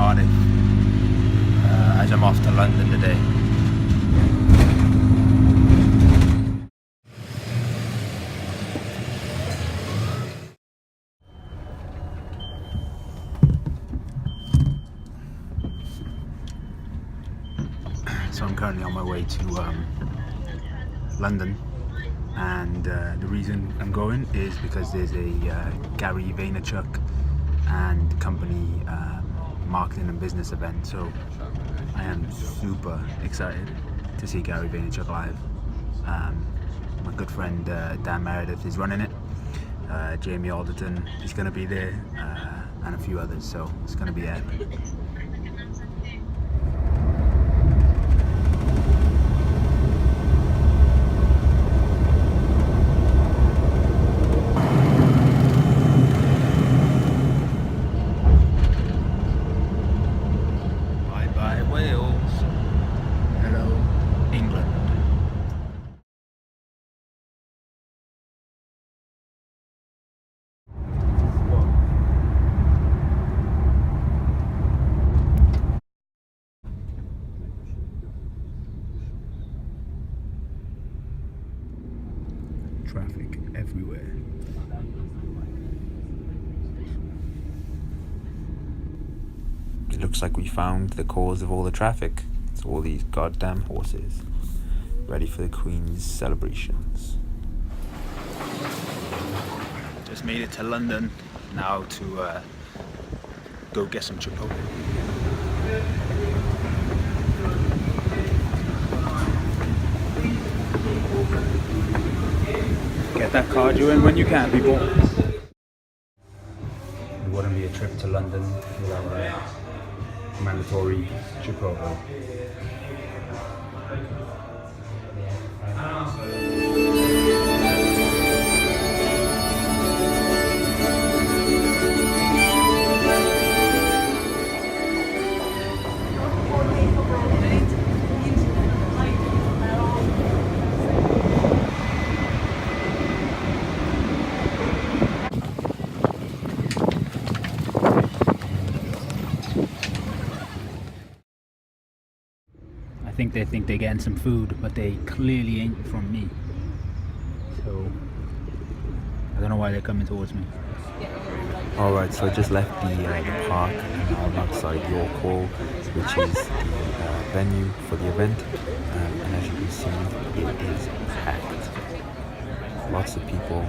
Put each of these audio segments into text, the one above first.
Cardiff as I'm off to London today. So I'm currently on my way to London, and the reason I'm going is because there's a Gary Vaynerchuk and company marketing and business event. So I am super excited to see Gary Vaynerchuk live. My good friend Dan Meredith is running it. Jamie Alderton is going to be there, and a few others, so it's going to be epic. Traffic everywhere. It looks like we found the cause of all the traffic. It's all these goddamn horses, ready for the Queen's celebrations. Just made it to London now to go get some Chipotle. Get that cardio in when you can, people. It wouldn't be a trip to London without a mandatory Chipotle. I think they think they're getting some food, but they clearly ain't from me. So I don't know why they're coming towards me. Alright, so I just left the park and now I'm outside York Hall, which is the venue for the event, and as you can see, it is packed. Lots of people.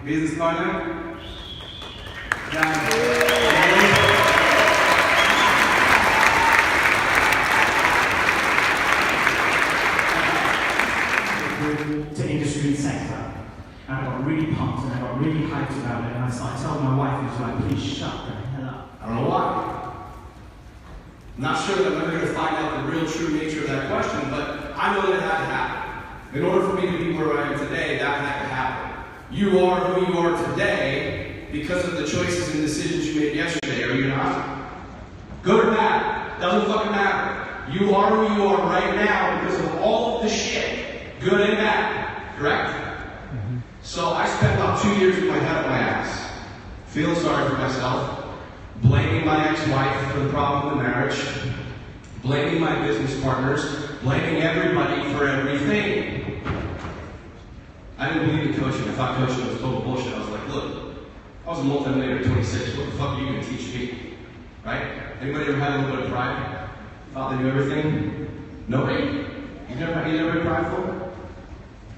Business partner. To industry sector. And I got really pumped and I got really hyped about it, and I told my wife, who's like, please shut the hell up. I don't know why. I'm not sure that I'm ever going to find out the real true nature of that question, but I know that it had to happen. In order for me to be where I am today, that had to happen. You are who you are today because of the choices and decisions you made yesterday, are you not? Good or bad, doesn't fucking matter. You are who you are right now because of all of the shit, good and bad, correct? Mm-hmm. So I spent about 2 years with my head up my ass, feeling sorry for myself, blaming my ex-wife for the problem of the marriage, blaming my business partners, blaming everybody for everything. I didn't believe in coaching. I thought coaching was total bullshit. I was like, look, I was a multi-millionaire at 26. What the fuck are you going to teach me? Right? Anybody ever had a little bit of pride? Thought they knew everything? Nobody? You never been prideful?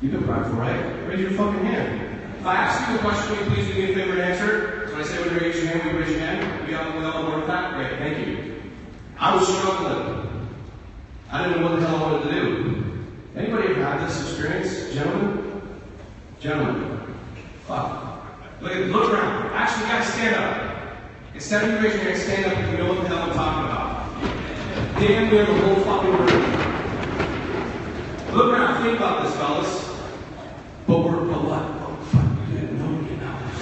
You've been prideful, right? Raise your fucking hand. If I ask you a question, will you please do me a favor and answer? So when I say when you raise your hand, will you raise your hand? We all on board with that? Great, thank you. I was struggling. I didn't know what the hell I wanted to do. Anybody ever had this experience, gentlemen? Gentlemen, fuck. Look around. Actually, guys, stand up. Instead of you raising your hand, stand up if you know what the hell I'm talking about. Damn near the whole fucking room. Look around. Think about this, fellas. But what? Oh, fuck, nobody knows.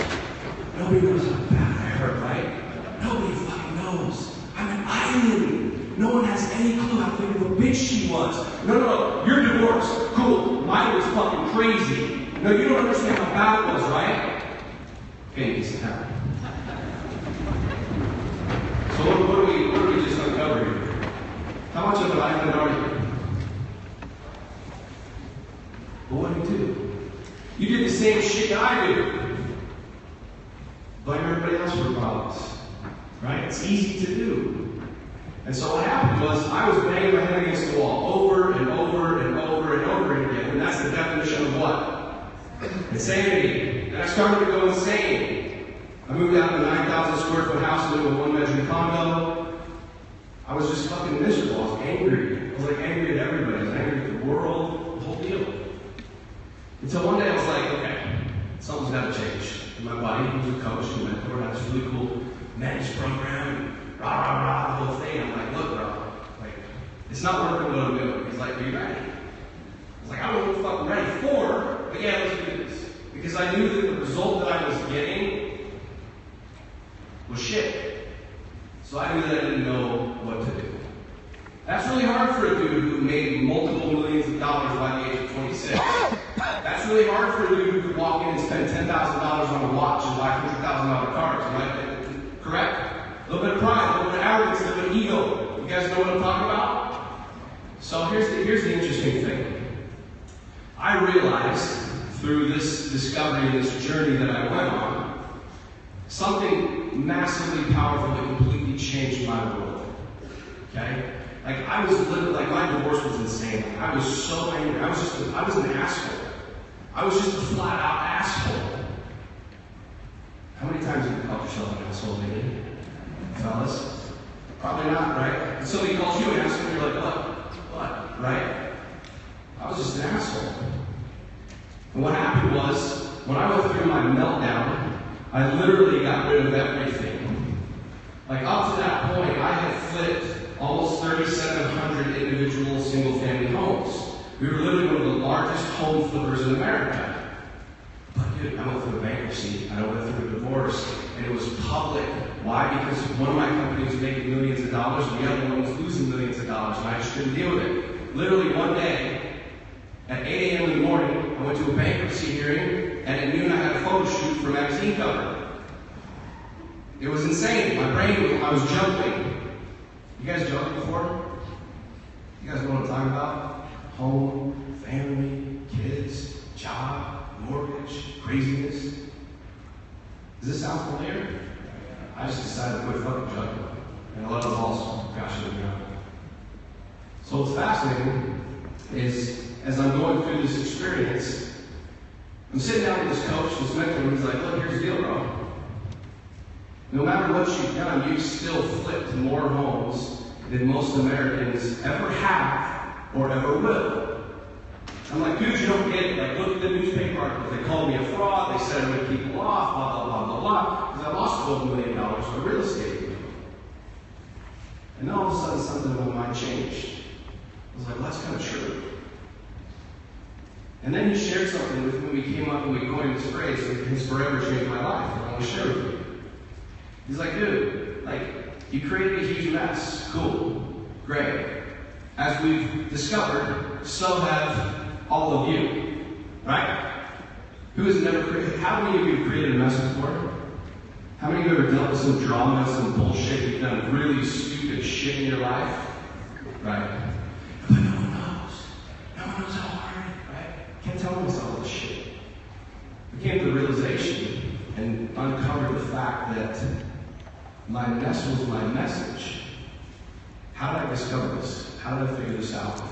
Nobody knows how bad I hurt, right? Nobody fucking knows. I'm an tiny. No one has any clue how big of a bitch she was. No, you're divorced. Cool. Mine was fucking crazy. No, you don't understand how bad it was, right? Okay, sit down. So what do we just uncover here? How much of an island are you? Well, what do you do? You did the same shit I do. Blame everybody else for problems. Right? It's easy to do. And so what happened was I was banging my head against the wall over and over and over and over again. And that's the definition of what? Insanity. And I started to go insane. I moved out of a 9,000 square foot house into a 1-bedroom condo. I was just fucking miserable. I was angry. I was like angry at everybody. I was angry at the world, the whole deal. Until one day I was like, okay, something's got to change. And my buddy, who's a coach and mentor, had this really cool men's program, and rah, the whole thing. I'm like, look, bro, like, it's not working what I'm doing. He's like, are you ready? I was like, I don't know what the fuck I'm ready for, but yeah, let's do this. Because I knew that the result that I was getting was shit. So I knew that I didn't know what to do. That's really hard for a dude who made multiple millions of dollars by the age of 26. That's really hard for a dude who could walk in and spend $10,000 on a watch and buy $100,000 cars, right? Correct? A little bit of pride, a little bit of arrogance, a little bit of ego. You guys know what I'm talking about? So here's the interesting thing. I realized through this discovery, this journey that I went on, something massively powerful that completely changed my world. Okay? Like I was literally, like my divorce was insane. I was so angry. I was an asshole. I was just a flat out asshole. How many times have you called yourself an asshole lately? Fellas? Probably not, right? And somebody calls you an asshole and you're like, what? Right? I was just an asshole. And what happened was, when I went through my meltdown, I literally got rid of everything. Like up to that point, I had flipped almost 3,700 individual single-family homes. We were literally one of the largest home flippers in America. But dude, I went through a bankruptcy, I went through a divorce, and it was public. Why? Because one of my companies was making millions of dollars, and the other one was losing millions of dollars, and I just couldn't deal with it. Literally one day, at 8 a.m. in the morning, I went to a bankruptcy hearing, and at noon I had a photo shoot for a magazine cover. It was insane. My brain, I was jumping. You guys jumped before? You guys know what I'm talking about? Home, family, kids, job, mortgage, craziness. Does this sound familiar? I just decided to quit fucking jumping. And I love the balls. Gosh, it was young. So what's fascinating is, as I'm going through this experience, I'm sitting down with this coach, this mentor, and he's like, look, here's the deal, bro. No matter what you've done, you've still flipped more homes than most Americans ever have or ever will. I'm like, dude, you don't get it. Like, look at the newspaper articles. They called me a fraud. They said I would keep people off, blah, blah, blah, blah, blah. Because I lost $12 million for real estate. And then all of a sudden, something in my mind changed. I was like, well, that's kind of true. And then he shared something with me. We came up and we coined this phrase, and it's forever changed my life. And I want to share with you. He's like, dude, like, you created a huge mess. Cool. Great. As we've discovered, so have all of you. Right? Who has never created? How many of you have created a mess before? How many of you have ever dealt with some drama, some bullshit? You've done really stupid shit in your life? Right? But no one knows. No one knows how hard, right? I can't tell myself all this shit. I came to the realization and uncovered the fact that my mess was my message. How did I discover this? How did I figure this out?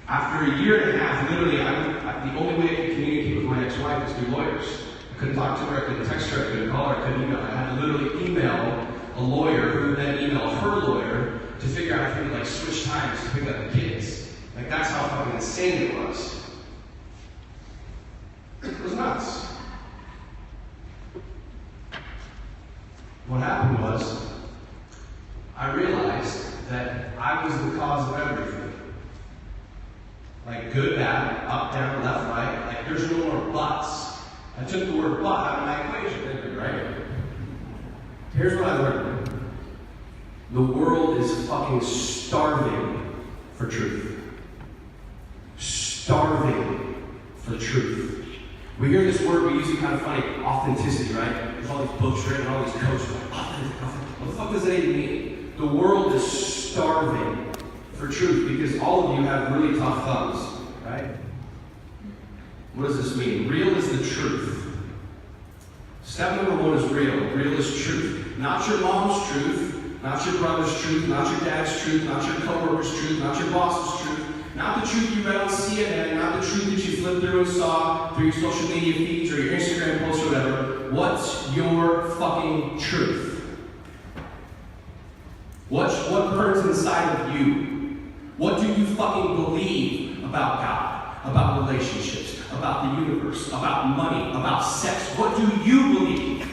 After a year and a half, literally, the only way I could communicate with my ex-wife was through lawyers. I couldn't talk to her, I couldn't text her, I couldn't call her, I couldn't email her. I had to literally email a lawyer who would then email her lawyer to figure out if we could like switch times to pick up the kids. Like that's how fucking insane it was. It was nuts. What happened was, I realized that I was the cause of everything. Like good, bad, up, down, left, right. Like there's no more buts. I took the word but out of my equation, right? Here's what I learned. The world is is fucking starving for truth. Starving for truth. We hear this word, we use it kind of funny, authenticity, right? There's all these books written, all these coaches, like, authentic. What the fuck does that even mean? The world is starving for truth because all of you have really tough thumbs, right? What does this mean? Real is the truth. Step number one is real. Real is truth. Not your mom's truth, not your brother's truth, not your dad's truth, not your coworker's truth, not your boss's truth, not the truth you read on CNN, not the truth that you flipped through and saw through your social media feeds or your Instagram posts or whatever. What's your fucking truth? What burns inside of you? What do you fucking believe about God, about relationships, about the universe, about money, about sex? What do you believe?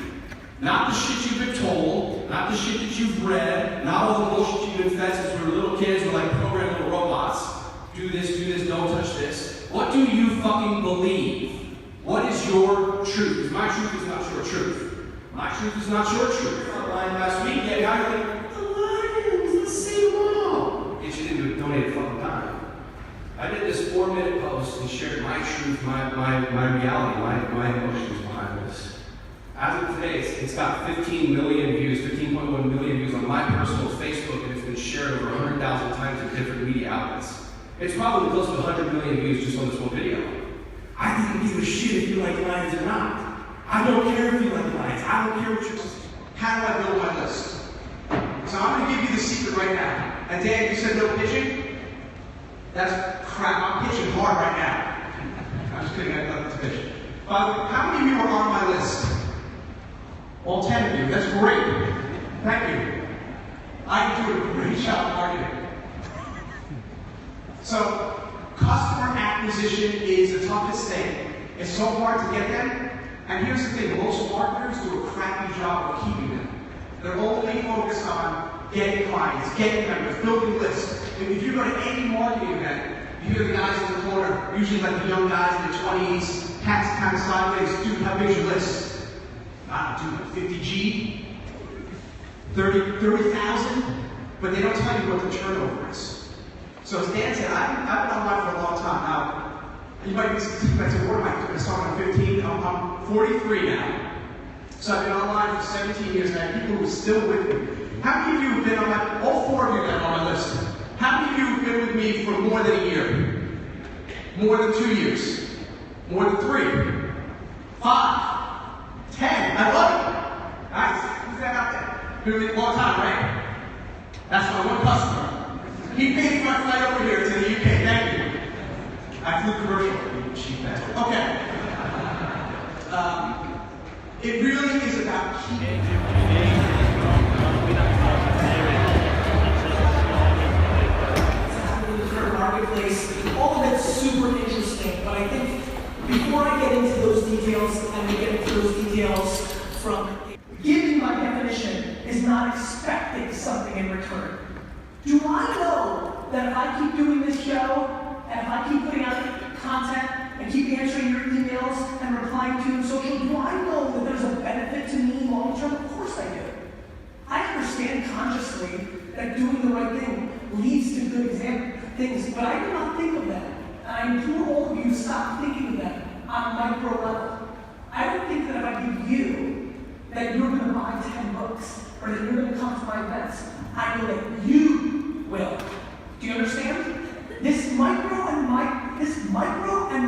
Not the shit you've been told, not the shit that you've read, not all the bullshit you've been fed since we were little kids with like programmed little robots. Do this, don't touch this. What do you fucking believe? What is your truth? Because my truth is not your truth. My truth is not your truth. I lied last week, yeah, now you're like, the Lions, let's see them all. Get you into donate a fucking dime. I did this 4-minute post and shared my truth, my reality, my emotions behind this. As of today, it's got 15 million views, 15.1 million views on my personal Facebook, and it's been shared over 100,000 times in different media outlets. It's probably close to 100 million views just on this one video. I didn't give a shit if you like Lions or not. I don't care if you like Lions. I don't care what you're saying. How do I build my list? So I'm going to give you the secret right now. And Dan, you said no pitching? That's crap. I'm pitching hard right now. I'm just kidding. I love to pitch. How many of you are on my list? All 10 of you. That's great. Thank you. I do a great job marketing. So, customer acquisition is the toughest thing. It's so hard to get them. And here's the thing, most marketers do a crappy job of keeping them. They're only focused on getting clients, getting members, building lists. If you go to any marketing event, you hear the guys in the corner, usually like the young guys in their 20s, hats kind of sideways, dude, how big's your list? Dude, like 50G, 30,000, but they don't tell you what the turnover is. So as Dan said, I've been online for a long time. Now, you might be saying, what am I doing? I started at 15, I'm 43 now. So I've been online for 17 years, and I have people who are still with me. How many of you have been on my, all 4 of you that are on my list, how many of you have been with me for more than a year? More than 2 years? More than 3? 5? 10? I love it. Nice. Who's that out there? Been with me a long time, right? That's my one customer. He paid for my flight over here to the UK. Thank you. I flew commercial. You cheap bastard. Okay. It really is about keeping. Marketplace, all of it's super interesting, but I think before I get into those details, and we get into those details from giving, my definition is not expecting something in return. Do I know that if I keep doing this show, and if I keep putting out content, and keep answering your emails, and replying to you on social, do I know that there's a benefit to me long term? Of course I do. I understand consciously that doing the right thing leads to good things, but I do not think of that. And I implore all of you to stop thinking of that on a micro level. I don't think that if I give you that you're going to buy 10 books, or that you're going to come to my events. I know that you will. Do you understand? This micro and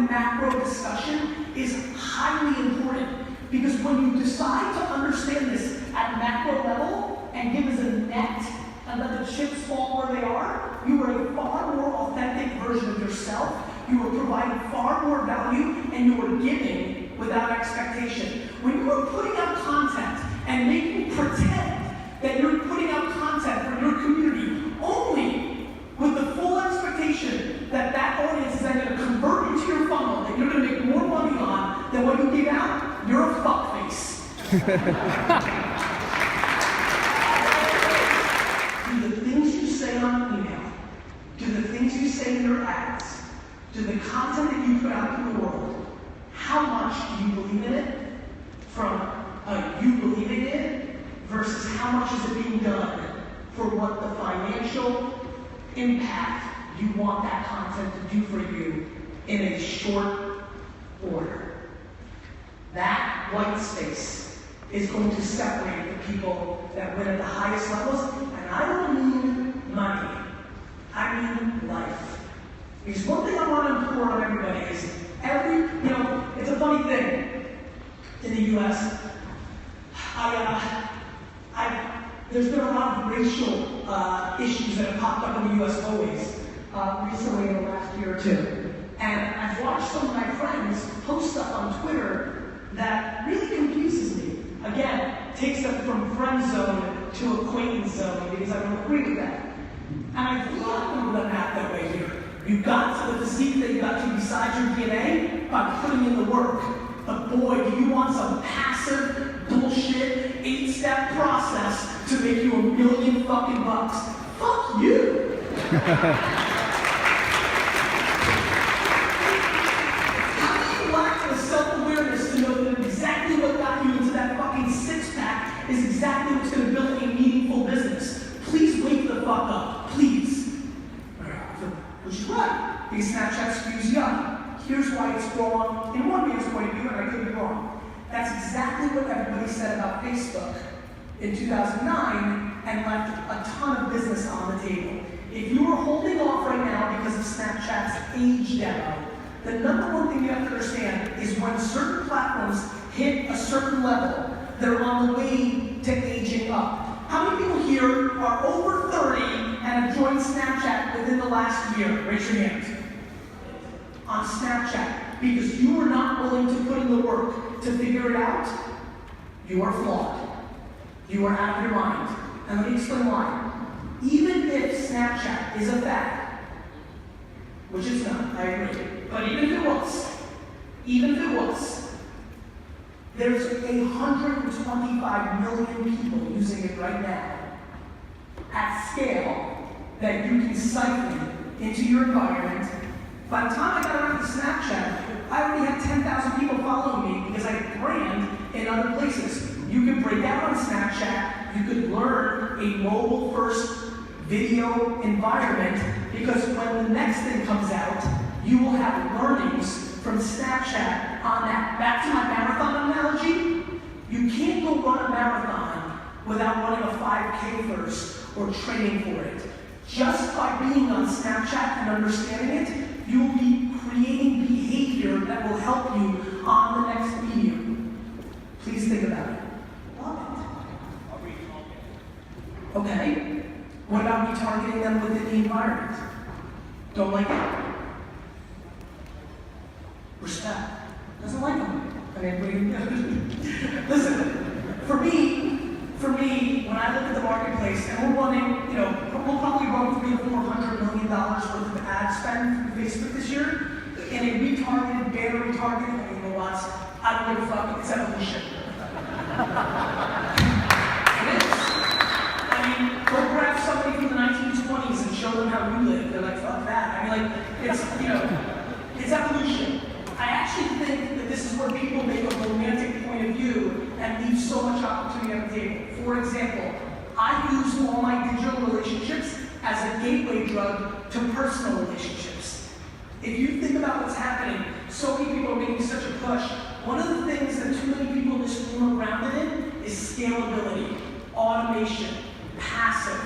macro discussion is highly important, because when you decide to understand this at macro level and give as a net and let the chips fall where they are, you are a far more authentic version of yourself. You are providing far more value, and you are giving without expectation. When you are putting out content and making pretend that you're putting out content for your community only with the full expectation that that audience is then going to convert into your funnel, that you're going to make more money on than what you give out, you're a fuckface. Do the things you say on email, do the things you say in your ads, do the content that you put out in the world, how much do you believe in it? From you believing it versus how much is it being done for what the financial impact you want that content to do for you in a short order. That white space is going to separate the people that win at the highest levels, and I don't mean money, I mean life. Because one thing I want to implore on everybody is it's a funny thing in the US. There's been a lot of racial issues that have popped up in the US always, recently in the last year or two. And I've watched some of my friends post stuff on Twitter that really confuses me. Again, takes them from friend zone to acquaintance zone because I don't agree with that. And I feel like people don't act that way here. You got to the physique that you got to besides your DNA by putting in the work. But boy, do you want some passive bullshit 8-step process to make you $1 million fucking bucks. Fuck you! How do you lack the self-awareness to know that exactly what got you into that fucking six-pack is exactly what's going to build a meaningful business? Please wake the fuck up. Please. Which is right, because Snapchat skews young. Here's why it's wrong in one man's point of view, and I could be wrong. That's exactly what everybody said about Facebook in 2009 and left a ton of business on the table. If you were holding off right now because of Snapchat's age demo, the number one thing you have to understand is when certain platforms hit a certain level, they're on the way to aging up. How many people here are over 30 and have joined Snapchat within the last year? Raise your hand. On Snapchat, because you are not willing to put in the work to figure it out, you are flawed. You are out of your mind. And let me explain why. Even if Snapchat is a fad, which it's not, I agree, but even if it was, there's 125 million people using it right now at scale that you can siphon into your environment. By the time I got around to Snapchat, I already had 10,000 people following me because I brand in other places. You could break out on Snapchat, you could learn a mobile-first video environment because when the next thing comes out, you will have learnings from Snapchat on that. Back to my marathon analogy, you can't go run a marathon without running a 5K first or training for it. Just by being on Snapchat and understanding it, you will be creating behavior that will help you on the next medium. Please think about it. Love it. Okay. What about retargeting them within the environment? Don't like it. Respect. Doesn't like them. I mean, listen, for me, when I look at the marketplace, and we're running, we'll probably run $300 to $400 million worth of ad spend through Facebook this year, in a retargeted, banner retargeting, I mean, you know what? I don't give a fuck, it's evolution. It is. I mean, go grab somebody from the 1920s and show them how you live. They're like, fuck that. I mean, it's evolution. I actually think that this is where people make a romantic point of view and leave so much opportunity on the table. For example, I use all my digital relationships as a gateway drug to personal relationships. If you think about what's happening, so many people are making such a push. One of the things that too many people in this room are grounded in is scalability, automation, passive.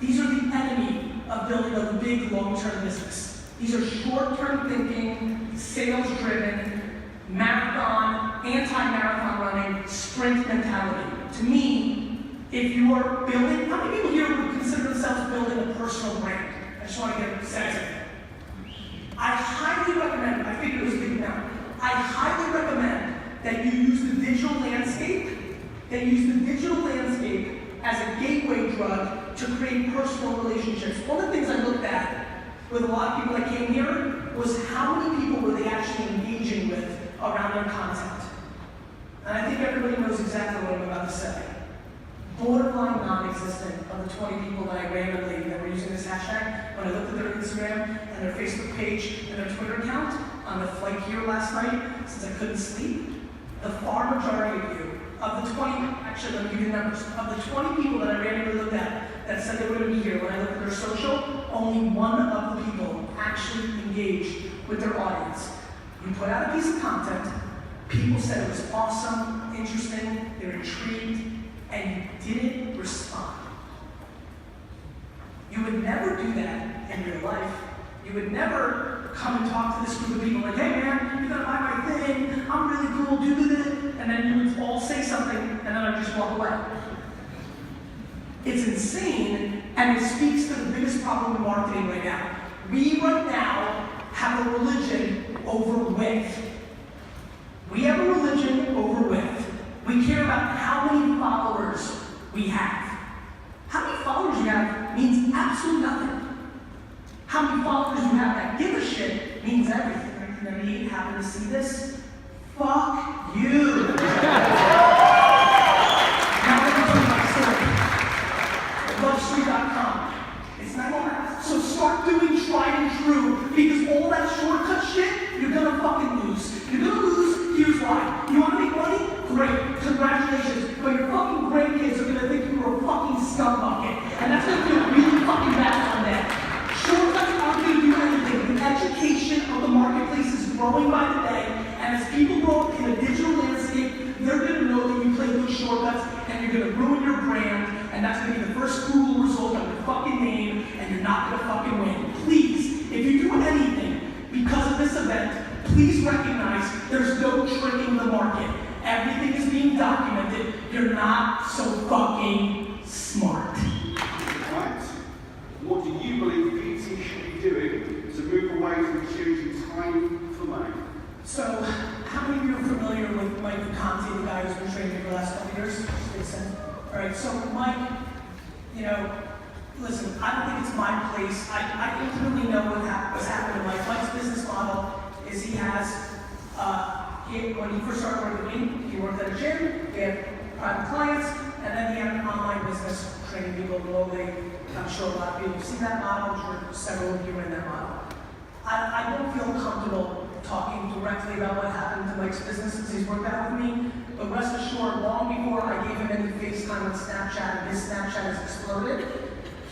These are the enemy of building a big long-term business. These are short-term thinking, sales-driven, marathon, anti-marathon running, sprint mentality. To me, if you are building, how many people here would consider themselves building a personal brand? I just want to get a sense of it. I highly recommend, I figured it was big now, I highly recommend that you use the digital landscape, as a gateway drug to create personal relationships. One of the things I looked at with a lot of people that came here was how many people were they actually engaging with around their content. And I think everybody knows exactly what I'm about to say. Borderline non-existent of the 20 people that I randomly that were using this hashtag, when I looked at their Instagram and their Facebook page and their Twitter account on the flight here last night, since I couldn't sleep, the far majority of you, of the 20, actually let me give you the numbers, of the 20 people that I randomly looked at, that said they were going to be here, when I looked at their social, only one of the people actually engaged with their audience. You put out a piece of content, people said it was awesome, interesting, they were intrigued, and you didn't respond. You would never do that in your life. You would never come and talk to this group of people like, hey man, you gotta buy my thing, I'm really cool, do it. And then you would all say something, and then I just walk away. It's insane, and it speaks to the biggest problem in marketing right now. We right now have a religion over width. We have a religion over width. We care about how many followers we have. How many followers you have means absolutely nothing. How many followers you have that give a shit means everything. Right? You happen to see this? Fuck you. Now let me tell you my story. Lovestreet.com. It's not all that. So start doing tried and true, because all that shortcut shit, you're gonna fucking lose. You're gonna lose, here's why. You wanna make money? Great, congratulations. But your fucking grandkids are gonna think you were a fucking scumbucket. And that's gonna feel really fucking bad on them. Shortcuts aren't gonna do anything. The education of the marketplace is growing by the day, and as people grow up in a digital landscape, they're gonna know that you play those shortcuts, and you're gonna ruin your brand, and that's gonna be the first Google result of your fucking name, and you're not gonna fucking win. Please, if you do anything because of this event, please recognize there's no tricking the market. Everything is being documented. You're not so fucking smart. Right. What do you believe VT should be doing to move away from choosing time for money? So, how many of you are familiar with Mike Conte, the guy who's been training me for the last couple of years? All right, so Mike, listen, I don't think it's my place. I intimately know what's happened in Mike. Mike's business model is he has, when he first started working with me, he worked at a gym, he had private clients, and then he had an online business training people globally. I'm sure a lot of people have seen that model, I'm sure several of you are in that model. I don't feel comfortable talking directly about what happened to Mike's business since he's worked out with me, but rest assured, long before I gave him any FaceTime on Snapchat and his Snapchat has exploded,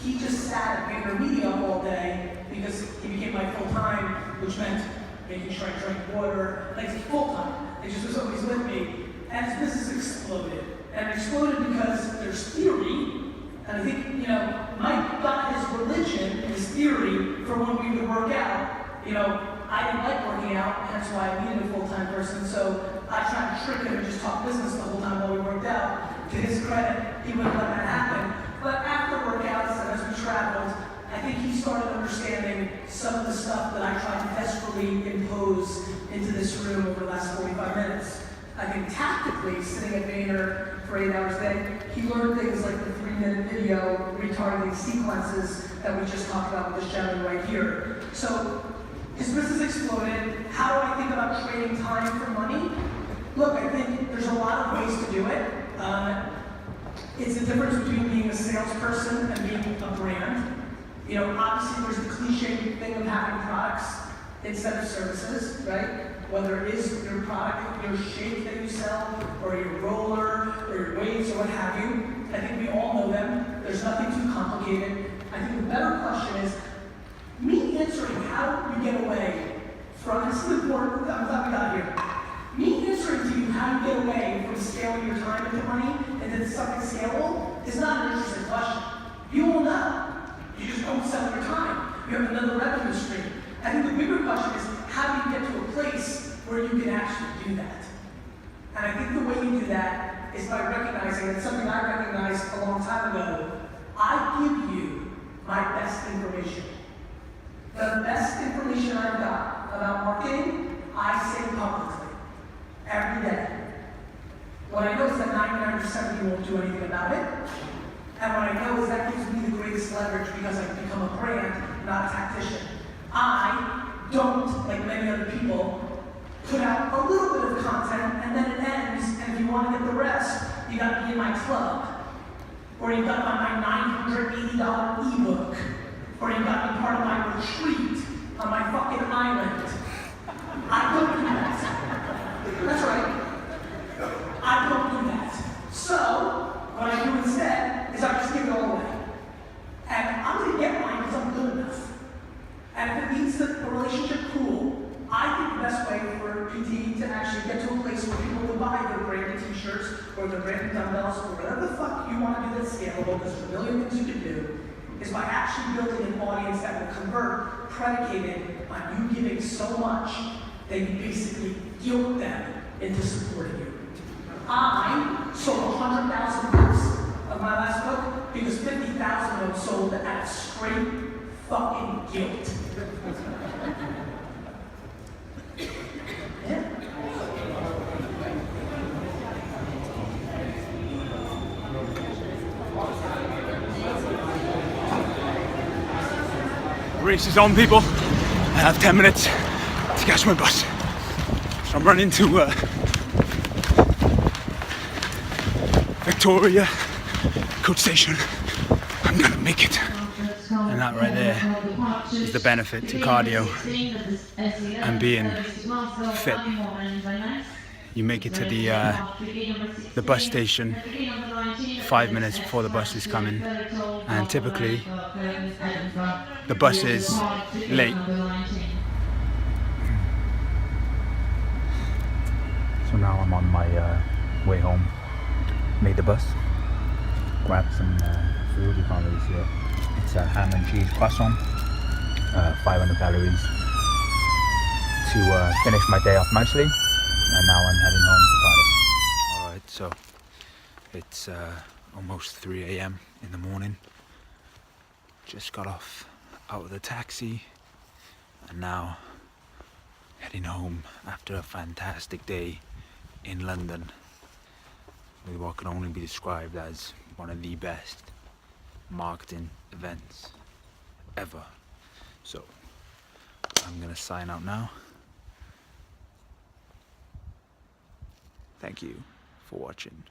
he just sat at Vaynermedia all day because he became my full-time, which meant making sure I drank water, like it's full-time. It just was always with me. And his business exploded. And it exploded because there's theory, and I think, Mike got his religion, his theory, from when we would work out. I didn't like working out, hence why I needed a full-time person, so I tried to trick him and just talk business the whole time while we worked out. To his credit, he wouldn't let that happen. But after workouts and as we traveled, I think he started understanding some of the stuff that I tried to desperately impose into this room over the last 45 minutes. I think tactically, sitting at Vayner for 8 hours a day, he learned things like the 3-minute video retargeting sequences that we just talked about with this gentleman right here. So his business exploded. How do I think about trading time for money? Look, I think there's a lot of ways to do it. It's the difference between being a salesperson and being a brand. Obviously there's the cliche thing of having products instead of services, right? Whether it is your product, your shake that you sell, or your roller, or your weights, or what have you. I think we all know them. There's nothing too complicated. I think the better question is, me answering how you get away from, this is important, I'm glad we got here. Me answering to you how you get away from scaling your time into money into something scalable is not an interesting question. You will know. You just don't sell your time. You have another revenue stream. I think the bigger question is, how do you get to a place where you can actually do that? And I think the way you do that is by recognizing, and it's something I recognized a long time ago, I give you my best information. The best information I've got about marketing, I say publicly, every day. What I know is that 99% of you won't do anything about it. And what I know is that gives me the greatest leverage because I've become a brand, not a tactician. I don't, like many other people, put out a little bit of content and then it ends, and if you want to get the rest, you got to be in my club. Or you got to buy my $980 ebook. Or you got to be part of my retreat on my fucking island. I don't do that. That's right. I don't do that. So, what I do instead is I just give it all away. And if it leads to a relationship, cool. I think the best way for PT to actually get to a place where people will buy their branded t-shirts or their branded dumbbells or whatever the fuck you want to do that's scalable, because there's a million things you can do, is by actually building an audience that will convert, predicated on you giving so much that you basically guilt them into supporting you. I sold 100,000 books of my last book because 50,000 of them sold out of straight fucking guilt. Yeah. Race is on, people. I have 10 minutes to catch my bus. So I'm running to Victoria Coach Station. I'm gonna make it. And that right there is the benefit to cardio and being fit. You make it to the bus station 5 minutes before the bus is coming, and typically the bus is late. So now I'm on my way home. Made the bus, grabbed some food, you can't really see it. It's a ham and cheese croissant, 500 calories, to finish my day off nicely. And now I'm heading home to Cardiff. Alright, so it's almost 3 a.m. in the morning. Just got off out of the taxi and now heading home after a fantastic day in London with what can only be described as one of the best marketing events ever. So I'm gonna sign out now. Thank you for watching.